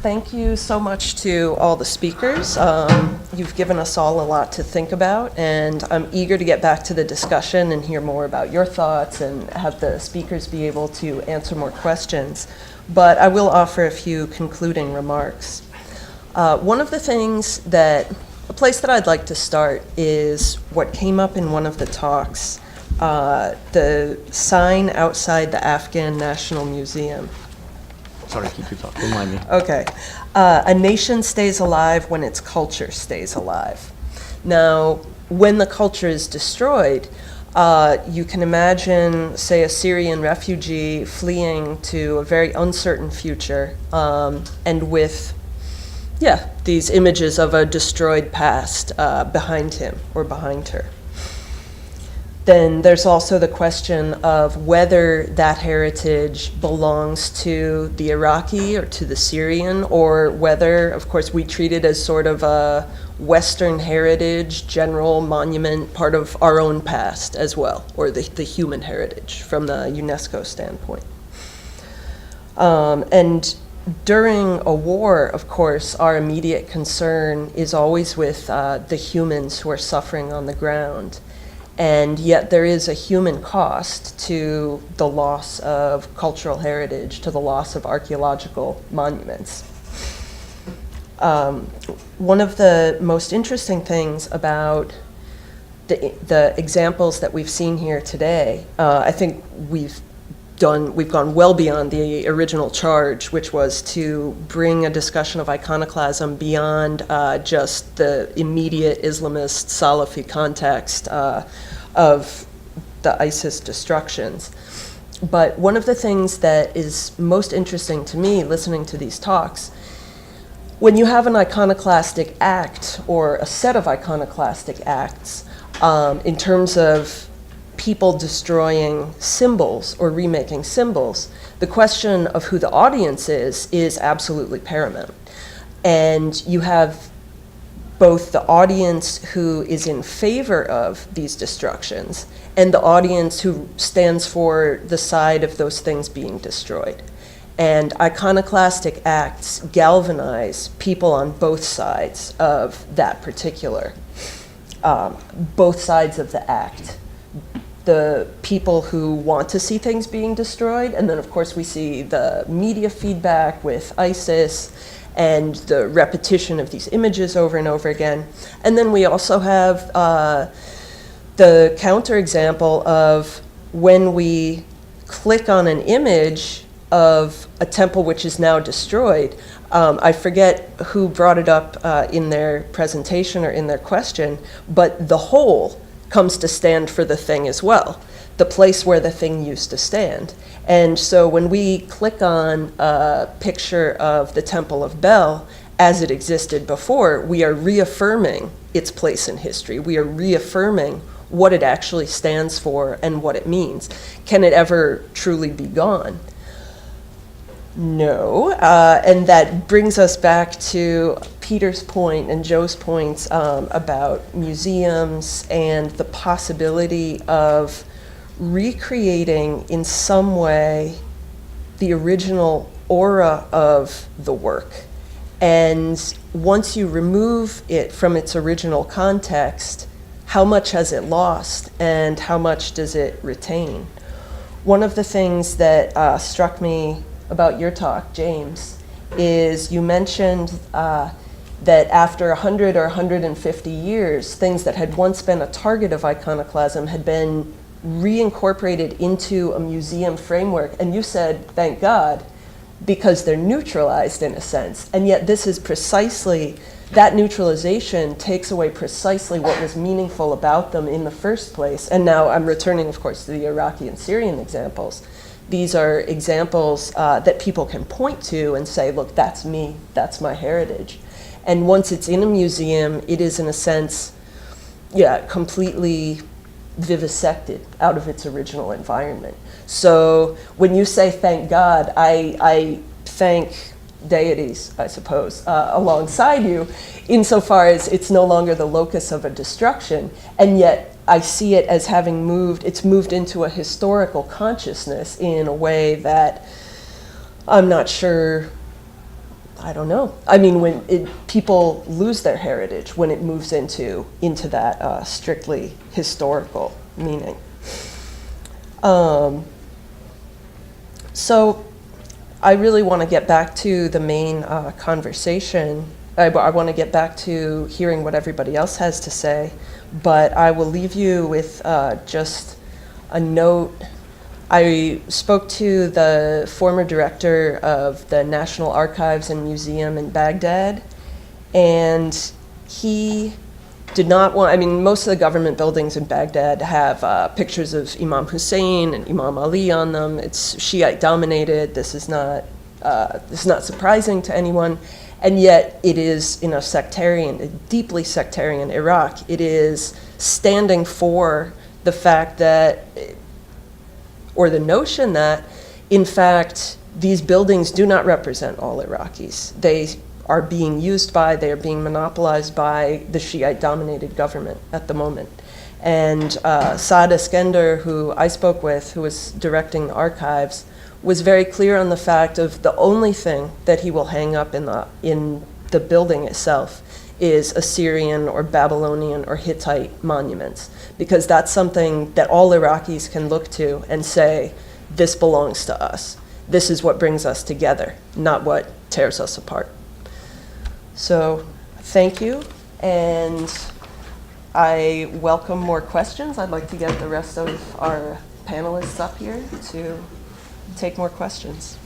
thank you so much to all the speakers. You've given us all a lot to think about, and I'm eager to get back to the discussion and hear more about your thoughts and have the speakers be able to answer more questions. But I will offer a few concluding remarks. One of the things a place that I'd like to start is what came up in one of the talks, the sign outside the Afghan National Museum. Sorry, keep you talking. Remind me. Okay. A nation stays alive when its culture stays alive. Now, when the culture is destroyed, you can imagine, say, a Syrian refugee fleeing to a very uncertain future, and with, these images of a destroyed past behind him or behind her. Then there's also the question of whether that heritage belongs to the Iraqi or to the Syrian, or whether, of course, we treat it as sort of a Western heritage, general monument, part of our own past as well, or the human heritage from the UNESCO standpoint. And during a war, of course, our immediate concern is always with the humans who are suffering on the ground. And yet there is a human cost to the loss of cultural heritage, to the loss of archaeological monuments. One of the most interesting things about the examples that we've seen here today, I think we've gone well beyond the original charge, which was to bring a discussion of iconoclasm beyond just the immediate Islamist Salafi context of the ISIS destructions. But one of the things that is most interesting to me listening to these talks, when you have an iconoclastic act or a set of iconoclastic acts, in terms of people destroying symbols or remaking symbols, the question of who the audience is absolutely paramount. And you have both the audience who is in favor of these destructions and the audience who stands for the side of those things being destroyed. And iconoclastic acts galvanize people on both sides of that particular, both sides of the act. The people who want to see things being destroyed, and then of course we see the media feedback with ISIS and the repetition of these images over and over again. And then we also have the counterexample of when we click on an image of a temple which is now destroyed. I forget who brought it up in their presentation or in their question, but the whole comes to stand for the thing as well, the place where the thing used to stand. And so when we click on a picture of the Temple of Bel as it existed before, we are reaffirming its place in history. We are reaffirming what it actually stands for and what it means. Can it ever truly be gone? No, and that brings us back to Peter's point and Joe's points about museums and the possibility of recreating in some way the original aura of the work. And once you remove it from its original context, how much has it lost and how much does it retain? One of the things that struck me about your talk, James, is you mentioned that after 100 or 150 years, things that had once been a target of iconoclasm had been reincorporated into a museum framework. And you said, thank God, because they're neutralized in a sense. And yet this is precisely, that neutralization takes away precisely what was meaningful about them in the first place. And now I'm returning, of course, to the Iraqi and Syrian examples. These are examples that people can point to and say, look, that's me, that's my heritage. And once it's in a museum, it is in a sense, completely vivisected out of its original environment. So when you say thank God, I thank deities, I suppose, alongside you, insofar as it's no longer the locus of a destruction, and yet I see it as having moved into a historical consciousness in a way that I'm not sure I don't know. I mean, when people lose their heritage when it moves into that strictly historical meaning. So I really want to get back to the main conversation. I want to get back to hearing what everybody else has to say, but I will leave you with just a note. I spoke to the former director of the National Archives and Museum in Baghdad, and he did not want, I mean, most of the government buildings in Baghdad have pictures of Imam Hussein and Imam Ali on them. It's Shiite dominated. This is not surprising to anyone. And yet it is, in a deeply sectarian Iraq, it is standing for the fact that, or the notion that, in fact, these buildings do not represent all Iraqis. They are being monopolized by the Shiite-dominated government at the moment. And Saad Eskender, who I spoke with, who was directing the archives, was very clear on the fact of the only thing that he will hang up in the building itself is Assyrian or Babylonian or Hittite monuments, because that's something that all Iraqis can look to and say, this belongs to us. This is what brings us together, not what tears us apart. So thank you, and I welcome more questions. I'd like to get the rest of our panelists up here to take more questions.